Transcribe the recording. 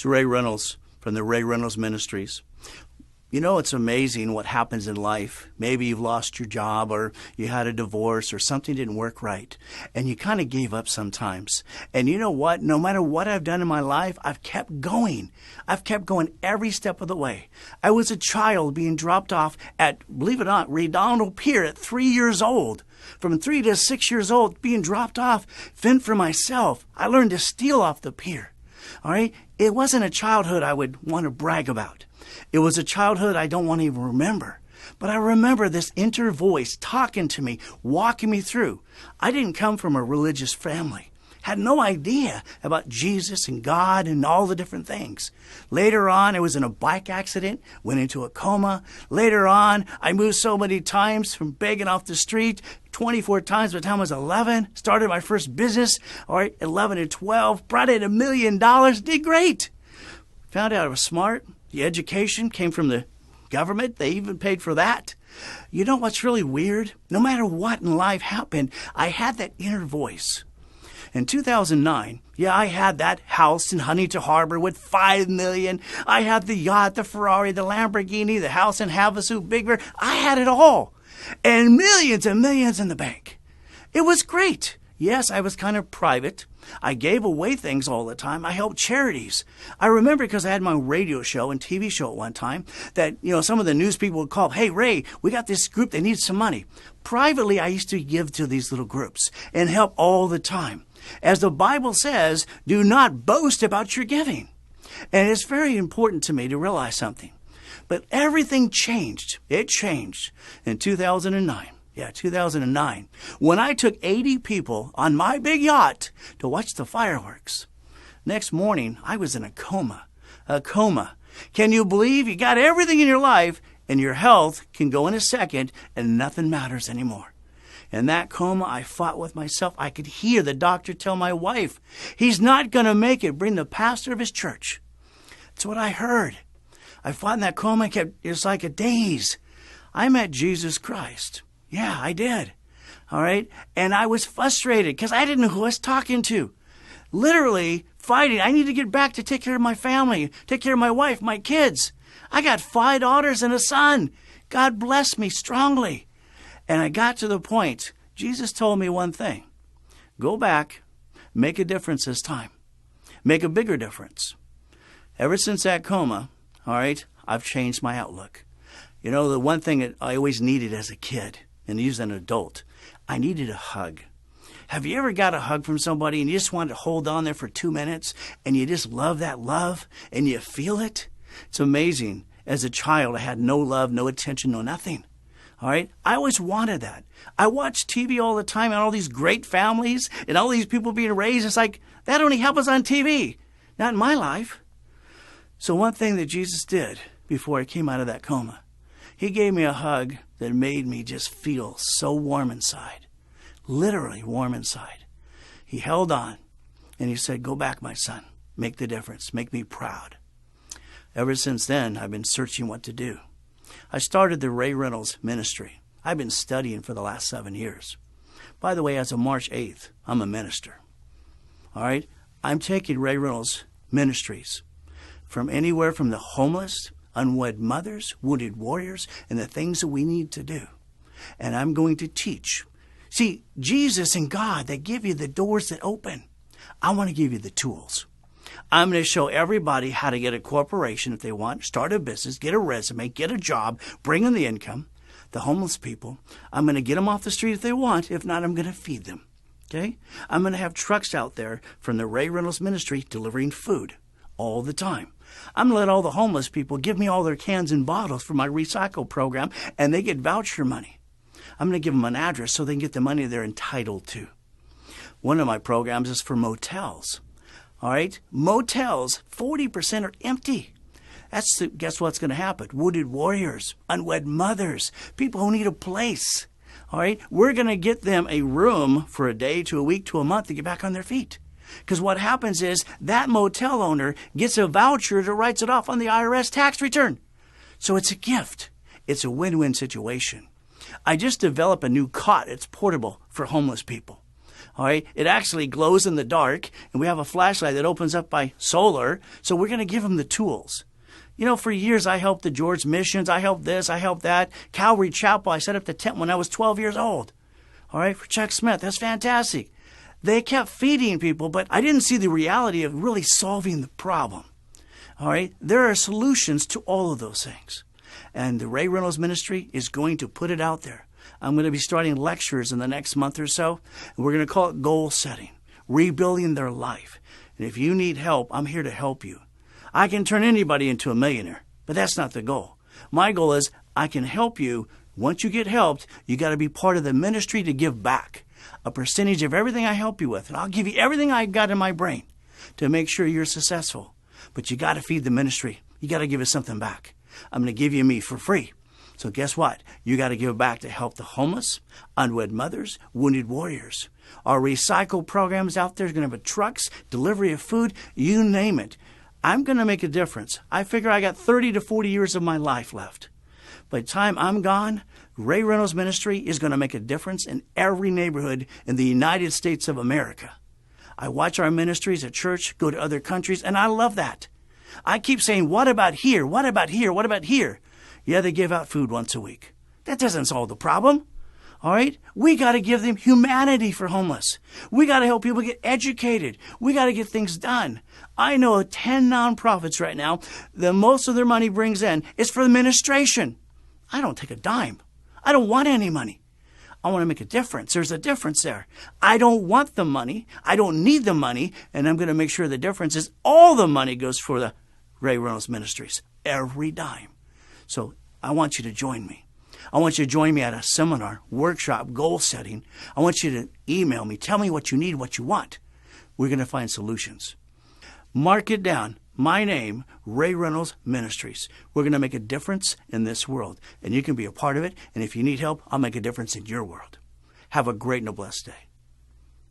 It's Ray Reynolds from the Ray Reynolds Ministries. You know, it's amazing what happens in life. Maybe you've lost your job or you had a divorce or something didn't work right. And you kind of gave up sometimes. And you know what? No matter what I've done in my life, I've kept going. I've kept going every step of the way. I was a child being dropped off at, believe it or not, Reynolds Pier at 3 years old. From 3 to 6 years old, being dropped off, fend for myself. I learned to steal off the pier. All right? It wasn't a childhood I would want to brag about. It was a childhood I don't want to even remember. But I remember this inner voice talking to me, walking me through. I didn't come from a religious family. Had no idea about Jesus and God and all the different things. Later on, I was in a bike accident, went into a coma. Later on, I moved so many times from begging off the street, 24 times by the time I was 11. Started my first business, all right, 11 and 12. Brought in $1 million, did great. Found out I was smart. The education came from the government. They even paid for that. You know what's really weird? No matter what in life happened, I had that inner voice. In 2009, I had that house in Huntington Harbor with $5 million. I had the yacht, the Ferrari, the Lamborghini, the house in Havasu, Big Bear. I had it all. And millions in the bank. It was great. Yes, I was kind of private. I gave away things all the time. I helped charities. I remember because I had my radio show and TV show at one time that, some of the news people would call, "Hey, Ray, we got this group. They need some money." Privately, I used to give to these little groups and help all the time. As the Bible says, do not boast about your giving. And it's very important to me to realize something. But everything changed. It changed in 2009. 2009, when I took 80 people on my big yacht to watch the fireworks. Next morning, I was in a coma. A coma. Can you believe you got everything in your life and your health can go in a second and nothing matters anymore? In that coma, I fought with myself. I could hear the doctor tell my wife, "He's not going to make it. Bring the pastor of his church." That's what I heard. I fought in that coma. It was like a daze. I met Jesus Christ. Yeah, I did. All right. And I was frustrated because I didn't know who I was talking to. Literally fighting. I need to get back to take care of my family, take care of my wife, my kids. I got 5 daughters and a son. God bless me strongly. And I got to the point, Jesus told me one thing. Go back, make a difference this time. Make a bigger difference. Ever since that coma, all right, I've changed my outlook. The one thing that I always needed as a kid, and as an adult, I needed a hug. Have you ever got a hug from somebody and you just wanted to hold on there for 2 minutes and you just love that love and you feel it? It's amazing. As a child, I had no love, no attention, no nothing. All right? I always wanted that. I watched TV all the time and all these great families and all these people being raised. It's like, that only happens on TV, not in my life. So one thing that Jesus did before I came out of that coma, he gave me a hug that made me just feel so warm inside, literally warm inside. He held on and he said, "Go back, my son. Make the difference. Make me proud." Ever since then, I've been searching what to do. I started the Ray Reynolds Ministry. I've been studying for the last 7 years. By the way, as of March 8th, I'm a minister. All right? I'm taking Ray Reynolds Ministries from anywhere from the homeless, unwed mothers, wounded warriors, and the things that we need to do. And I'm going to teach. See, Jesus and God, they give you the doors that open. I want to give you the tools. I'm going to show everybody how to get a corporation if they want, start a business, get a resume, get a job, bring in the income. The homeless people, I'm going to get them off the street if they want. If not, I'm going to feed them. Okay? I'm going to have trucks out there from the Ray Reynolds Ministry delivering food all the time. I'm going to let all the homeless people give me all their cans and bottles for my recycle program, and they get voucher money. I'm going to give them an address so they can get the money they're entitled to. One of my programs is for motels. All right? Motels, 40% are empty. Guess what's going to happen? Wounded warriors, unwed mothers, people who need a place. All right? We're going to get them a room for a day to a week to a month to get back on their feet. Because what happens is that motel owner gets a voucher that writes it off on the IRS tax return. So it's a gift. It's a win-win situation. I just developed a new cot. It's portable for homeless people. All right, it actually glows in the dark, and we have a flashlight that opens up by solar, so we're going to give them the tools. You know, for years I helped the George Missions, I helped this, I helped that. Calvary Chapel, I set up the tent when I was 12 years old. All right, for Chuck Smith, that's fantastic. They kept feeding people, but I didn't see the reality of really solving the problem. All right, there are solutions to all of those things. And the Ray Reynolds Ministry is going to put it out there. I'm going to be starting lectures in the next month or so, and we're going to call it goal setting, rebuilding their life. And if you need help, I'm here to help you. I can turn anybody into a millionaire, but that's not the goal. My goal is I can help you. Once you get helped, you got to be part of the ministry to give back a percentage of everything I help you with. And I'll give you everything I got in my brain to make sure you're successful. But you got to feed the ministry. You got to give us something back. I'm going to give you me for free. So guess what? You got to give back to help the homeless, unwed mothers, wounded warriors. Our recycle programs out there are going to have trucks, delivery of food, you name it. I'm going to make a difference. I figure I got 30 to 40 years of my life left. By the time I'm gone, Ray Reynolds Ministry is going to make a difference in every neighborhood in the United States of America. I watch our ministries at church go to other countries, and I love that. I keep saying, what about here? What about here? What about here? Yeah, they give out food once a week. That doesn't solve the problem. All right? We got to give them humanity for homeless. We got to help people get educated. We got to get things done. I know 10 nonprofits right now, the most of their money brings in is for administration. I don't take a dime. I don't want any money. I want to make a difference. There's a difference there. I don't want the money. I don't need the money. And I'm going to make sure the difference is all the money goes for the Ray Reynolds Ministries. Every dime. So I want you to join me. I want you to join me at a seminar, workshop, goal setting. I want you to email me. Tell me what you need, what you want. We're going to find solutions. Mark it down. My name, Ray Reynolds Ministries. We're going to make a difference in this world. And you can be a part of it. And if you need help, I'll make a difference in your world. Have a great and a blessed day.